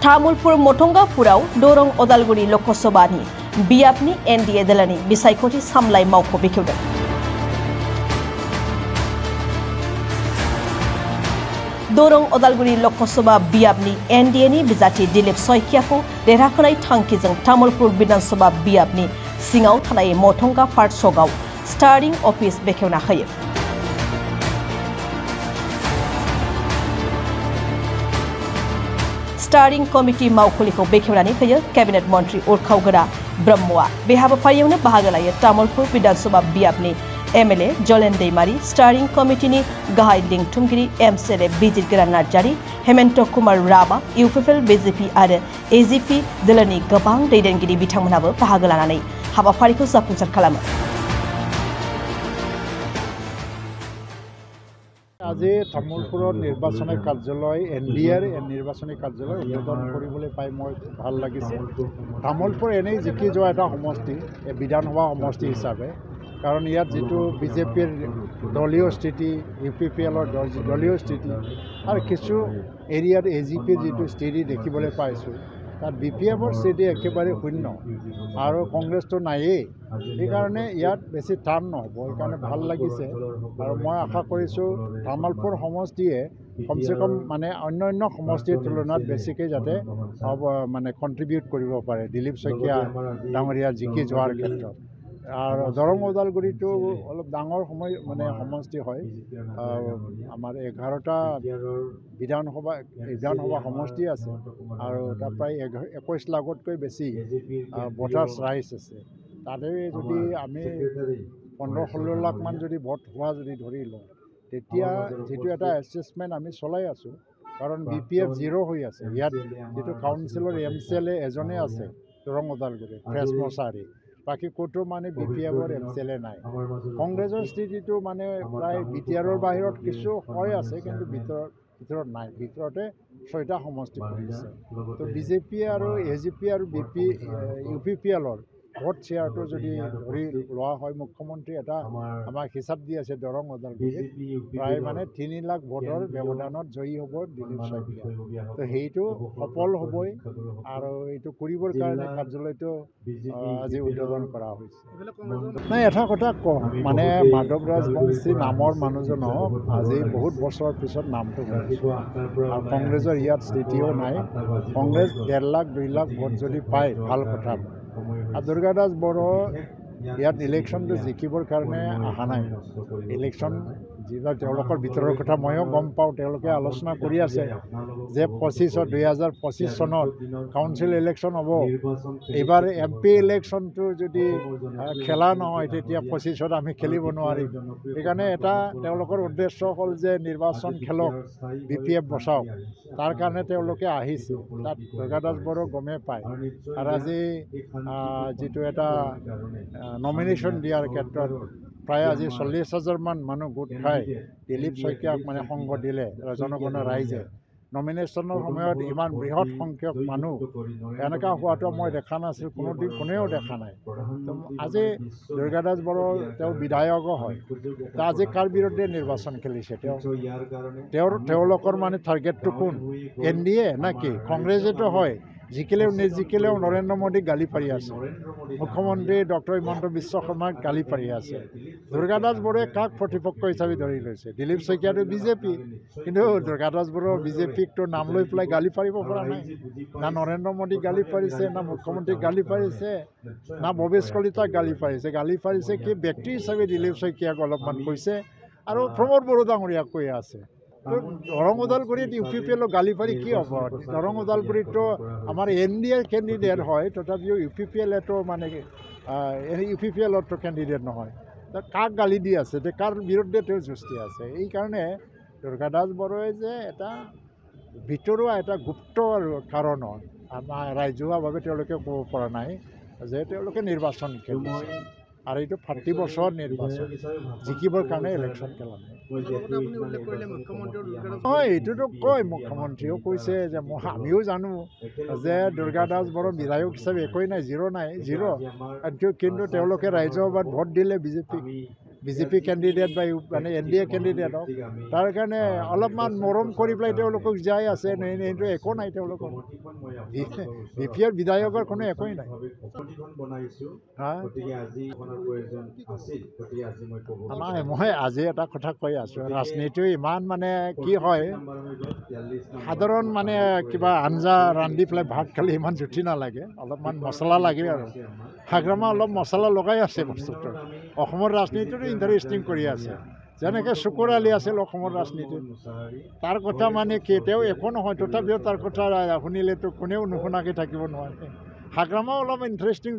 तामुलपुर मोथंगापुराव दरं अदालगुरि लकसभानि बियाबनि एनडीए दलनि बिसायख'थि सामलाय मावख' बेखेवदों। दरं अदालगुरि लकसभा बियाबनि एनडीएनि बिजाथि दिलीप सयकियाखौ देरहाखोनाय थांखिजों तामुलपुर विधानसभा बियाबनि सिङाव थानाय मोथंगा पार्ट सकआव स्टार्टिं अफिस बेखेवना होयो। स्टार्टिं कमिटि मावखुलिखौ बेखेवनानै होयो केबिनेट मन्त्री उरखावगोरा ब्रह्मआ। बे हाबाफारियावनो बाहागो लायो तामुलपुर विधानसभा बियाबनि एमएलए जलेन दैमारी, स्टार्टिं कमिटिनि गाहाय लिंथुमगिरि एमएलए बिजितगोरा नार्जारी, हेमन्त कुमार राभा, इउपिपिएल बीजेपी आरो एजीपी दलनि गोबां दैदेनगिरि बिथांमोनहाबो बाहागो लानानै हाबाफारिखौ जाफुंसार खालामो। আজি তামুলপুৰৰ নিৰ্বাচনী কাৰ্যালয় এনডিএৰ নিৰ্বাচনী কাৰ্যালয় উদ্বোধন কৰিবলৈ পাই মই ভাল লাগিছে। তামুলপুৰ এনেই জিকি যোৱা এটা সমষ্টি, বিধানসভা সমষ্টি হিচাপে, কাৰণ ইয়াত যিটো বিজেপিৰ দলীয় স্থিতি, ইউপিপিএলৰ দলীয় স্থিতি আৰু কিছু এৰিয়াত এজিপিৰ যিটো স্থিতি দেখিবলৈ পাইছোঁ, তাত বিপিএফৰ স্থিতি একেবাৰে শূন্য আৰু কংগ্ৰেছটো নায়েই। সেইকাৰণে ইয়াত বেছি টান নহ'ব, সেইকাৰণে ভাল লাগিছে। আৰু মই আশা কৰিছোঁ তামুলপুৰ সমষ্টিয়ে কমচে কম অন্য সমষ্টিৰ তুলনাত বেছিকৈ যাতে কণ্ট্ৰিবিউট কৰিব পাৰে দিলীপ শইকীয়া ডাঙৰীয়া জিকি যোৱাৰ ক্ষেত্ৰত। আৰু দৰং ওদালগুৰিটো অলপ ডাঙৰ সমষ্টি হয়। আমাৰ 11টা বিধানসভা সমষ্টি আছে আৰু তাৰ প্ৰায় 21 লাখতকৈ বেছি ভোটাৰ্ছ ৰাইজ আছে। তাতে যদি আমি 15-16 লাখমান যদি ভোট হোৱা যদি ধৰি লওঁ, তেতিয়া যিটো এটা এছেছমেণ্ট আমি চলাই আছোঁ, কাৰণ বিপিএফ 0 হৈ আছে। ইয়াত যিটো কাউন্সিলৰ এমচিএলএ এজনে আছে দৰং ওদালগুৰি ফ্ৰেছ মছাৰী, বাকী ক'তো বিপিএফৰ এমচিএলএ নাই। কংগ্ৰেছৰ স্থিতিটো প্ৰায় বিটিআৰৰ বাহিৰত কিছু হয় আছে, কিন্তু ভিতৰত নাই। ভিতৰতে 6টা সমষ্টি পৰিছে। তো বিজেপি আৰু এজিপি আৰু ইউপিপিএলৰ ভোট শ্বেয়াৰটো যদি ধৰি লোৱা হয়, মুখ্যমন্ত্ৰী এটা আমাক হিচাপ দি আছে দৰং ওদালগুৰিত প্ৰায় 3 লাখ ভোটৰ ব্যৱধানত জয়ী হ'ব দিলীপ শইকীয়া। তো সেইটো সফল হ'বই আৰু এইটো কৰিবৰ কাৰণে কাৰ্যালয়টো আজি উদ্বোধন কৰা হৈছে। নাই, এটা কথা কওঁ, মাধৱ ৰাজবংশী নামৰ মানুহজনক আজি বহুত বছৰৰ পিছত নামটো শুনিছোঁ। আৰু কংগ্ৰেছৰ ইয়াত স্থিতিও নাই। কংগ্ৰেছ 1.5 লাখ 2 লাখ ভোট যদি পায় ভাল কথা। আৰু দুৰ্গা দাস বড়ো ইয়াত ইলেকশ্যনটো জিকিবৰ কাৰণে অহা নাই। ইলেকশ্যন যিবিলাক তেওঁলোকৰ ভিতৰৰ কথা ময়ো গম পাওঁ, তেওঁলোকে আলোচনা কৰি আছে যে 2025 চনত কাউন্সিল ইলেকশ্যন হ'ব। এইবাৰ MP ইলেকশ্যনটো যদি খেলা নহয়, তেতিয়া 25ত আমি খেলিব নোৱাৰিম। সেইকাৰণে এটা তেওঁলোকৰ উদ্দেশ্য হ'ল যে নিৰ্বাচন খেলক, বিপিএফ বচাওক। তাৰ কাৰণে তেওঁলোকে আহিছে। তাত দুৰ্গা দাস বড়ো গমেই পায়। আৰু আজি যিটো এটা নমিনেশ্যন দিয়াৰ ক্ষেত্ৰত প্ৰায় আজি 40,000মান মানুহ গোট খাই দিলীপ শইকীয়াক সংগ দিলে জনগণৰ ৰাইজে। নমিনেশ্যনৰ সময়ত ইমান বৃহৎ সংখ্যক মানুহ এনেকুৱা হোৱাটো মই দেখা নাছিলোঁ, কোনেও দেখা নাই। আজি দুৰ্গা দাস বড়ো তেওঁ বিধায়কো হয়। আজি কাৰ বিৰুদ্ধে নিৰ্বাচন খেলিছে? তেওঁলোকৰ টাৰ্গেটটো কোন? এনডিএ নাকি কংগ্ৰেছেতো হয়? জিকিলেও নিজিকিলেও নৰেন্দ্ৰ মোদীক গালি পাৰি আছে, মুখ্যমন্ত্ৰী ডক্টৰ হিমন্ত বিশ্ব শৰ্মাক গালি পাৰি আছে। দুৰ্গা দাস বড়োৱে কাক প্ৰতিপক্ষ হিচাপে ধৰি লৈছে? দিলীপ শইকীয়াটো বিজেপি, কিন্তু দুৰ্গা দাস বড়ো বিজেপিকটো নাম লৈ পেলাই গালি পাৰিব পৰা নাই। না নৰেন্দ্ৰ মোদীক গালি পাৰিছে, না মুখ্যমন্ত্ৰীক গালি পাৰিছে, না ভৱেশ কলিতাক গালি পাৰিছে। গালি পাৰিছে কি ব্যক্তি হিচাপে দিলীপ শইকীয়াক অলপমান কৈছে আৰু প্ৰমোদ বড়ো ডাঙৰীয়াক কৈ আছে। দৰং ওদালগুৰিত ইউপিপিএলক গালি পাৰি কি হ'ব? দৰং ওদালগুৰিততো আমাৰ এনডিএৰ কেণ্ডিডেট হয়, তথাপিও ইউপিপিএলতো ইউপিপিএলতো কেণ্ডিডেট নহয়। কাক গালি দি আছে? কাৰ বিৰুদ্ধে তেওঁ যুঁজি আছে? এইকাৰণে দুৰ্গা দাস বড়োৱে যে এটা ভিতৰুৱা এটা গুপ্ত কাৰণত আমাৰ ৰাজহুৱাভাৱে তেওঁলোকে ক'ব পৰা নাই যে তেওঁলোকে নিৰ্বাচন খেলিছে। আৰু এইটো 30 বছৰ নিৰ্বাচন জিকিবৰ কাৰণে ইলেকশ্যন খেলা নাই। হয়, এইটোতো কয়, মুখ্যমন্ত্ৰীয়েও কৈছে যে আমিও জানো যে দুৰ্গা দাস বড়ো বিধায়ক হিচাপে একোৱেই নাই, 0 নাই, 0। কিন্তু তেওঁলোকে ৰাজ্যসভাত ভোট দিলে বিজেপিক। বিজেপি কেণ্ডিডেট বা মানে NDA কেণ্ডিডেট হওক তাৰ কাৰণে অলপমান মৰম কৰি পেলাই তেওঁলোকক যাই আছে কিন্তু একো নাই তেওঁলোকৰ BPৰ বিধায়কৰ কোনো একোৱেই নাই মই আজি এটা কথা কৈ আছোঁ ৰাজনীতিও ইমান মানে কি হয় সাধাৰণ মানে কিবা আঞ্জা ৰান্ধি পেলাই ভাত খালে ইমান জুতি নালাগে অলপমান মছলা লাগে আৰু হাগ্ৰামা অলপ মছলা লগাই আছে বস্তুটো অসমৰ ৰাজনীতিটো ইণ্টাৰেষ্টিং কৰি আছে যেনেকৈ শুকুৰ আলী আছিল অসমৰ ৰাজনীতিত তাৰ কথা মানে কি তেওঁ একো নহয় তথাপিও তাৰ কথা শুনিলেতো কোনেও নুশুনাকৈ থাকিব নোৱাৰে হাগ্ৰামা অলপ ইণ্টাৰেষ্টিং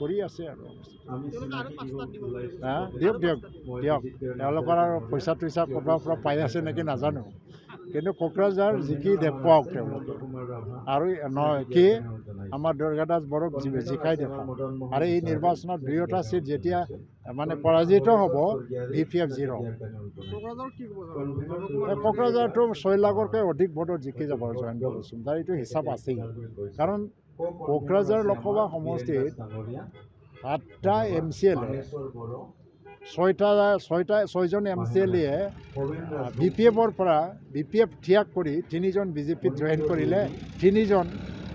কৰি আছে আৰু দিয়ক তেওঁলোকৰ আৰু পইচা টইচা ক'ৰবাৰ পৰা পাই আছে নেকি নাজানো কিন্তু কোকৰাঝাৰ জিকি দেখুৱাওক তেওঁলোকে আৰু কি আমাৰ দুৰ্গাদাস বড়োক জিকাই দেখুৱাওক আৰু এই নিৰ্বাচনত 2টা চিট যেতিয়া মানে পৰাজিত হ'ব BPF 0 কোকৰাঝাৰটো 6 লাখতকৈ অধিক ভোটত জিকি যাব জয়ন্ত বসুমতাৰ এইটো হিচাপ আছেই কাৰণ কোকৰাঝাৰ লোকসভা সমষ্টিত 7টা MCLA 6জন MCLA BPFৰ পৰা BPF ত্যাগ কৰি 3জন BJPত জইন কৰিলে 3জন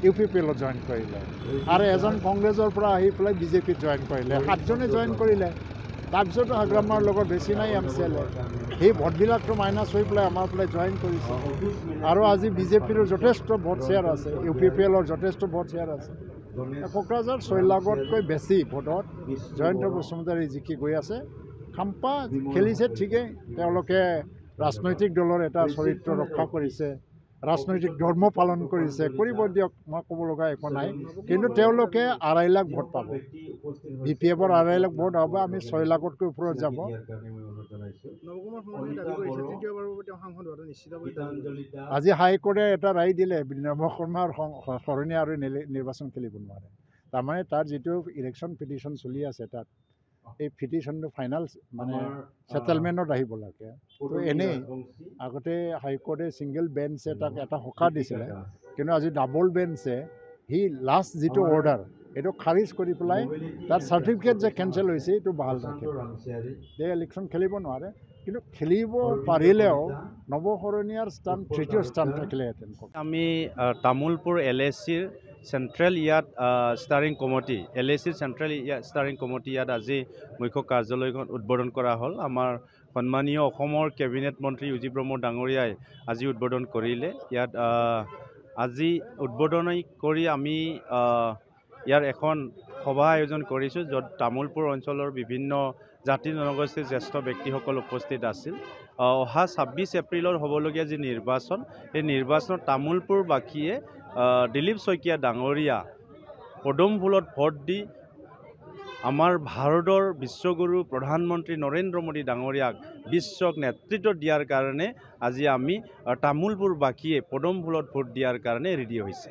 UPPLত জইন কৰিলে আৰু এজন কংগ্ৰেছৰ পৰা আহি পেলাই BJPত জইন কৰিলে 7জনে জইন কৰিলে তাৰপিছতো হাগ্ৰামাৰ লগত বেছি নাই MCLA সেই ভোটবিলাকতো মাইনাছ হৈ পেলাই আমাৰ পেলাই জইন কৰিছে আৰু আজি BJPৰ যথেষ্ট ভোট শ্বেয়াৰ আছে UPPLৰ যথেষ্ট ভোট শ্বেয়াৰ আছে কোকৰাঝাৰ 6 লাখতকৈ বেছি ভোটত জয়ন্ত বসুমতাৰী জিকি গৈ আছে খাম্পা খেলিছে ঠিকেই তেওঁলোকে ৰাজনৈতিক দলৰ এটা চৰিত্ৰ ৰক্ষা কৰিছে ৰাজনৈতিক ধৰ্ম পালন কৰিছে কৰিব দিয়ক মই ক'ব লগা একো নাই কিন্তু তেওঁলোকে 2.5 লাখ ভোট পাব BPFৰ 2.5 লাখ ভোট হ'ব আমি 6 লাখতকৈ ওপৰত যাব আজি হাইকোৰ্টে এটা ৰায় দিলে নৱ শৰ্মাৰ সৰণি আৰু নিৰ্বাচন খেলিব নোৱাৰে তাৰমানে তাৰ যিটো ইলেকশ্যন পিটিশ্যন চলি আছে তাত এই পিটিশ্যনটো ফাইনেল মানে ছেটেলমেণ্টত আহিব লাগে তো এনেই আগতে হাইকোৰ্টে ছিংগল বেঞ্চে তাক এটা সকাহ দিছিলে কিন্তু আজি ডাবল বেঞ্চে সি লাষ্ট যিটো অৰ্ডাৰ এইটো খাৰিজ কৰি পেলাই তাৰ চাৰ্টিফিকেট যে কেঞ্চেল হৈছে এইটো বাহাল ৰাখে এই ইলেকশ্যন খেলিব নোৱাৰে কিন্তু খেলিব পাৰিলেও নৱশৰণীয়াৰ স্থান 3য় স্থান থাকিলেহেঁতেন আমি তামোলপুৰ LACৰ চেণ্ট্ৰেল ইয়াত ষ্টাৰিং কমিটি LACৰ চেণ্ট্ৰেল ষ্টাৰিং কমিটি ইয়াত আজি মুখ্য কাৰ্যালয়খন উদ্বোধন কৰা হ'ল আমাৰ সন্মানীয় অসমৰ কেবিনেট মন্ত্ৰী ইউ জি ব্ৰহ্ম ডাঙৰীয়াই আজি উদ্বোধন কৰিলে ইয়াত আজি উদ্বোধন কৰি আমি ইয়াৰ এখন সভা আয়োজন কৰিছোঁ য'ত তামোলপুৰ অঞ্চলৰ বিভিন্ন জাতি জনগোষ্ঠীৰ জ্যেষ্ঠ ব্যক্তিসকল উপস্থিত আছিল অহা 26 এপ্ৰিলৰ হ'বলগীয়া যি নিৰ্বাচন এই নিৰ্বাচনত তামোলপুৰবাসীয়ে দিলীপ শইকীয়া ডাঙৰীয়া পদুম ফুলত ভোট দি আমাৰ ভাৰতৰ বিশ্বগুৰু প্ৰধানমন্ত্ৰী নৰেন্দ্ৰ মোদী ডাঙৰীয়াক বিশ্বক নেতৃত্ব দিয়াৰ কাৰণে আজি আমি তামোলপুৰবাসীয়ে পদুম ফুলত ভোট দিয়াৰ কাৰণে ৰেডি হৈছে